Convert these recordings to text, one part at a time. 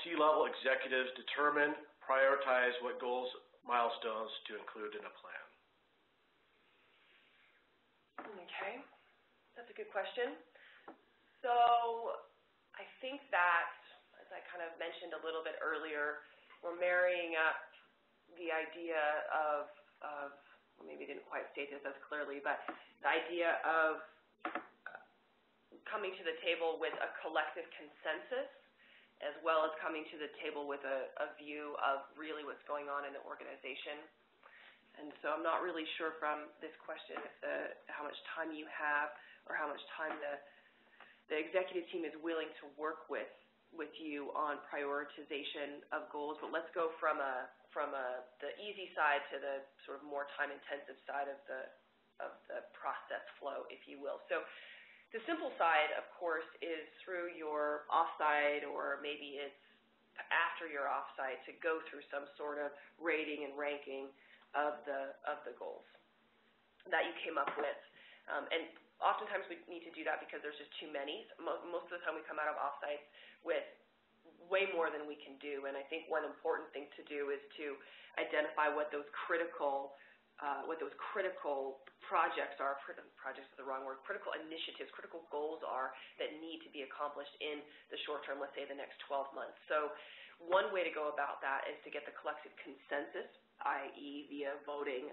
C-level executives determine, prioritize what goals, milestones to include in a plan? Okay, that's a good question. So I think that, as I kind of mentioned a little bit earlier, we're marrying up the idea of well, maybe I didn't quite state this as clearly, but the idea of coming to the table with a collective consensus, as well as coming to the table with a view of really what's going on in the organization. And so I'm not really sure from this question how much time you have or how much time the executive team is willing to work with you on prioritization of goals. But let's go from the easy side to the sort of more time-intensive side of the process flow, if you will. So the simple side, of course, is through your offsite, or maybe it's after your offsite, to go through some sort of rating and ranking of the goals that you came up with. And oftentimes we need to do that because there's just too many. Most of the time we come out of offsites with way more than we can do, and I think one important thing to do is to identify what those critical projects are. Projects is the wrong word. Critical initiatives, critical goals are that need to be accomplished in the short term, let's say the next 12 months. So one way to go about that is to get the collective consensus, i.e. via voting,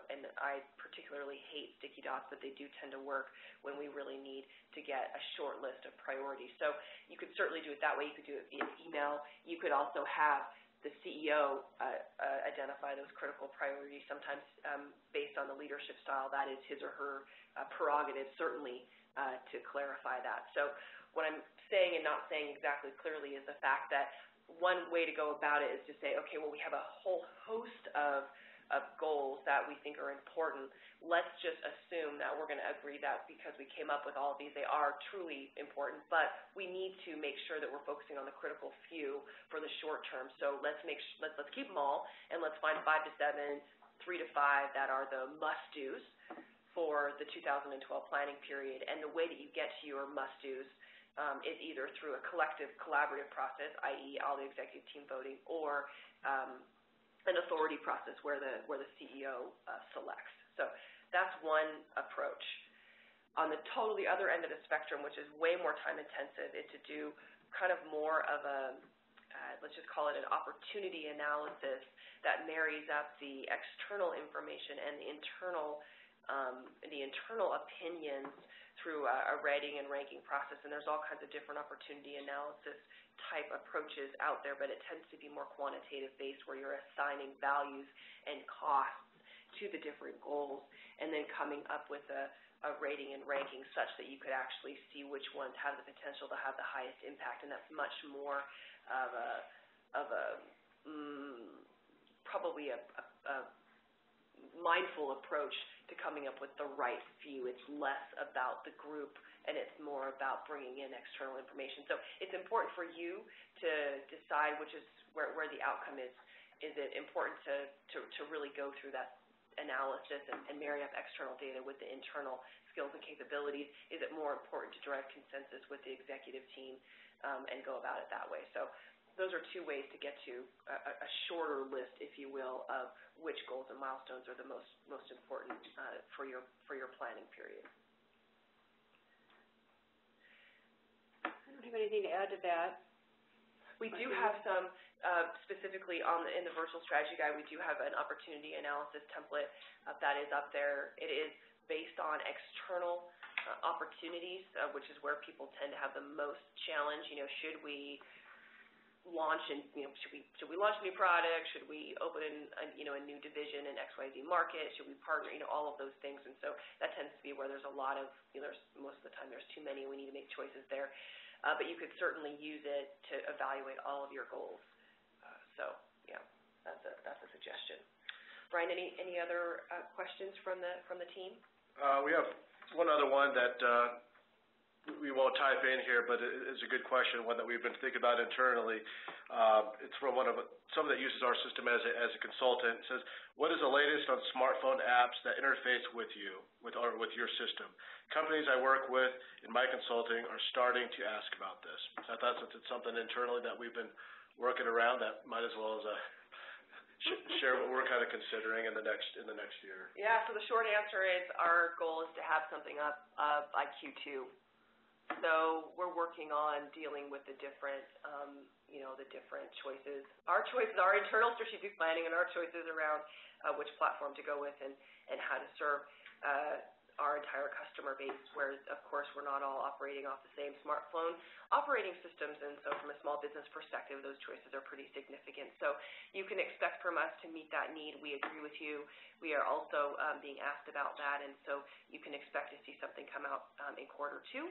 and I particularly hate sticky dots, but they do tend to work when we really need to get a short list of priorities. So you could certainly do it that way. You could do it via email. You could also have the CEO identify those critical priorities. Sometimes based on the leadership style, that is his or her prerogative, certainly, to clarify that. So what I'm saying and not saying exactly clearly is the fact that one way to go about it is to say, okay, well, we have a whole host of goals that we think are important. Let's just assume that we're going to agree that because we came up with all of these, they are truly important, but we need to make sure that we're focusing on the critical few for the short term. So let's keep them all, and let's find 5 to 7, 3 to 5 that are the must-dos for the 2012 planning period. And the way that you get to your must-dos is either through a collective collaborative process, i.e. all the executive team voting, or an authority process where the CEO selects. So that's one approach. On the totally other end of the spectrum, which is way more time intensive, is to do kind of more of a, let's just call it an opportunity analysis that marries up the external information and the internal opinions through a rating and ranking process. And there's all kinds of different opportunity analysis type approaches out there, but it tends to be more quantitative based, where you're assigning values and costs to the different goals and then coming up with a rating and ranking such that you could actually see which ones have the potential to have the highest impact. And that's much more of a probably a mindful approach to coming up with the right few. It's less about the group, and it's more about bringing in external information. So it's important for you to decide which is where the outcome is. Is it important to really go through that analysis and marry up external data with the internal skills and capabilities? Is it more important to drive consensus with the executive team and go about it that way? So those are two ways to get to a shorter list, if you will, of which goals and milestones are the most important for your planning period. I don't have anything to add to that. We do have some, specifically in the virtual strategy guide, we do have an opportunity analysis template that is up there. It is based on external opportunities, which is where people tend to have the most challenge. Should we launch should we launch a new product? Should we open a new division in XYZ market? Should we partner? All of those things. And so that tends to be where there's a lot of, most of the time there's too many. We need to make choices there. But you could certainly use it to evaluate all of your goals. So yeah, that's a suggestion. Brian, any other questions from the team? We have one other one that we won't type in here, but it's a good question, one that we've been thinking about internally. It's from someone that uses our system as a consultant. It says, what is the latest on smartphone apps that interface with you, with your system? Companies I work with in my consulting are starting to ask about this. So I thought since it's something internally that we've been working around, that might as well as share what we're kind of considering in the next year. Yeah, so the short answer is our goal is to have something up by Q2. So we're working on dealing with the different, the different choices. Our choices, our internal strategic planning, and our choices around which platform to go with and how to serve our entire customer base, where, of course, we're not all operating off the same smartphone operating systems, and so from a small business perspective, those choices are pretty significant. So you can expect from us to meet that need. We agree with you. We are also being asked about that, and so you can expect to see something come out in quarter 2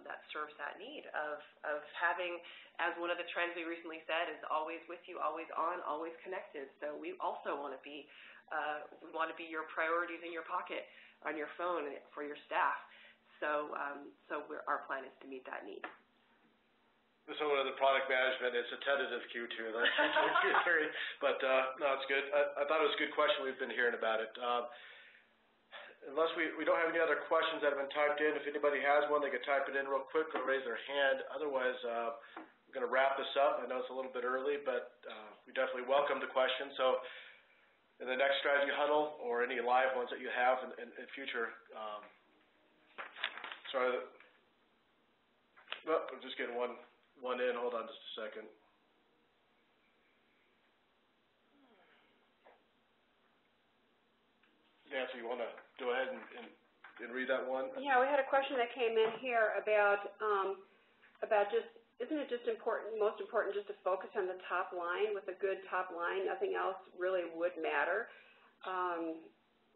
that serves that need of having, as one of the trends we recently said, is always with you, always on, always connected. So we also want to be your priorities in your pocket, on your phone for your staff. So our plan is to meet that need. So the product management, it's a tentative Q2, that's Q3, but no, it's good. I thought it was a good question. We've been hearing about it. Unless we don't have any other questions that have been typed in, if anybody has one, they can type it in real quick or raise their hand. Otherwise, we're going to wrap this up. I know it's a little bit early, but we definitely welcome the questions. So in the next strategy huddle or any live ones that you have in future. Sorry. I'm just getting one in. Hold on just a second. Nancy, you want to go ahead and read that one? Yeah, we had a question that came in here about just, isn't it just most important just to focus on the top line? With a good top line, nothing else really would matter.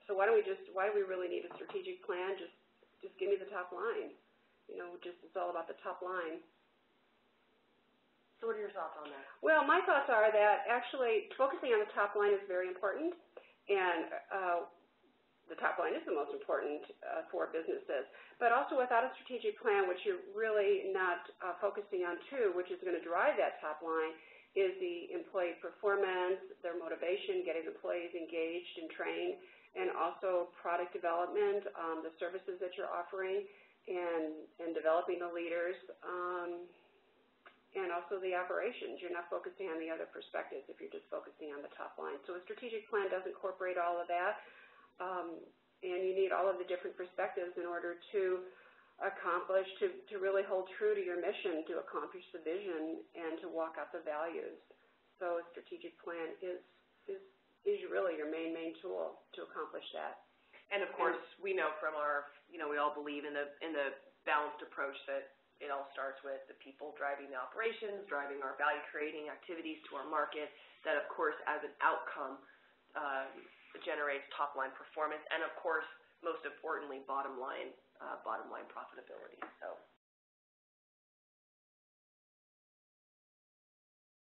So why do we really need a strategic plan? Just give me the top line. It's all about the top line. So what are your thoughts on that? Well, my thoughts are that actually focusing on the top line is very important, and the top line is the most important for businesses. But also without a strategic plan, which you're really not focusing on too, which is going to drive that top line, is the employee performance, their motivation, getting employees engaged and trained, and also product development, the services that you're offering, and developing the leaders, and also the operations. You're not focusing on the other perspectives if you're just focusing on the top line. So a strategic plan does incorporate all of that. And you need all of the different perspectives in order to accomplish, to really hold true to your mission, to accomplish the vision, and to walk out the values. So a strategic plan is really your main tool to accomplish that. And of course, we know from our, we all believe in the balanced approach that it all starts with the people driving the operations, driving our value-creating activities to our market, that of course, as an outcome, generates top-line performance, and of course, most importantly, bottom line profitability. So